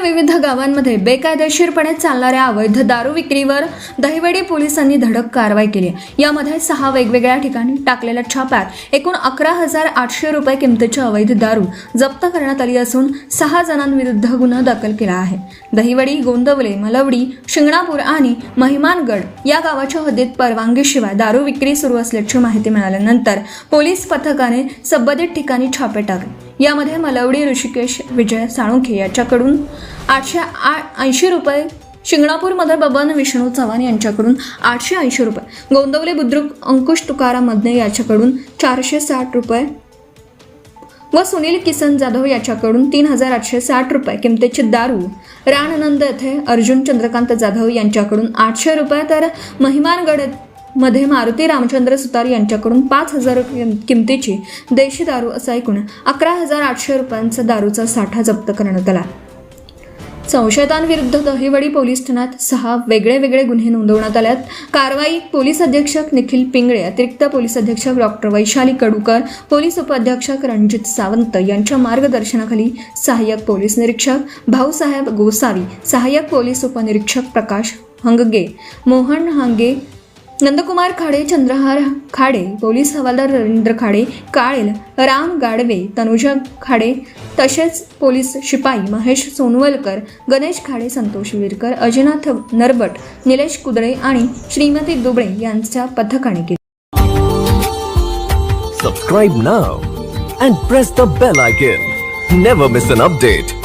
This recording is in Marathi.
विविध गावांमध्ये बेकायदेशीरपणे चालणाऱ्या अवैध दारू विक्रीवर दहिवडी पोलिसांनी धडक कारवाई केली। यामध्ये 6 वेगवेगळ्या ठिकाणी टाकलेल्या छाप्यात एकूण 11,800 रुपये किमतीची अवैध दारू जप्त करण्यात आली असून 6 जणांविरुद्ध गुन्हा दाखल केला आहे। दहिवडी, गोंदवले, मलवडी, शिंगणापूर आणि महिमानगड या गावाच्या हद्दीत परवानगीशिवाय दारू विक्री सुरू असल्याची माहिती मिळाल्यानंतर पोलीस पथकाने संबंधित ठिकाणी छापे टाकले। यामध्ये मलवडी ऋषिकेश विजय साळुंखे याच्याकडून 880 रुपये, शिंगणापूरमध्ये बबन विष्णू चव्हाण यांच्याकडून 880 रुपये, गोंदवले बुद्रुक अंकुश तुकाराम मदने याच्याकडून 460 रुपये व सुनील किसन जाधव याच्याकडून 3,860 रुपये किमतीची दारू, राननंद येथे अर्जुन चंद्रकांत जाधव यांच्याकडून 800 रुपये, तर महिमानगड मध्ये मारुती रामचंद्र सुतार यांच्याकडून 5,000 किमतीची देशी दारू असा एकूण 11,800 रुपयांचा दारूचा साठा जप्त करण्यात आला। संशयितांविरुद्ध दहिवडी पोलीस ठाण्यात 6 वेगळे गुन्हे नोंदवण्यात आल्यात। कारवाई पोलीस अधीक्षक निखिल पिंगळे, अतिरिक्त पोलीस अधीक्षक डॉक्टर वैशाली कडूकर, पोलीस उपाधीक्षक रणजित सावंत यांच्या मार्गदर्शनाखाली सहाय्यक पोलीस निरीक्षक भाऊसाहेब गोसावी, सहाय्यक पोलीस उपनिरीक्षक प्रकाश हंगगे, मोहन हांगे, नंदकुमार खाडे, चंद्रहार खाडे, पोलीस हवालदार रवींद्र खाडे, काळेल, राम गाडवे, तनुजा खाडे तसेच पोलीस शिपाई महेश सोनवलकर, गणेश खाडे, संतोष विरकर, अजिनाथ नरबट, निलेश कुदळे आणि श्रीमती दुबळे यांच्या पथकाने केली। Subscribe now and press the bell icon. Never miss an update.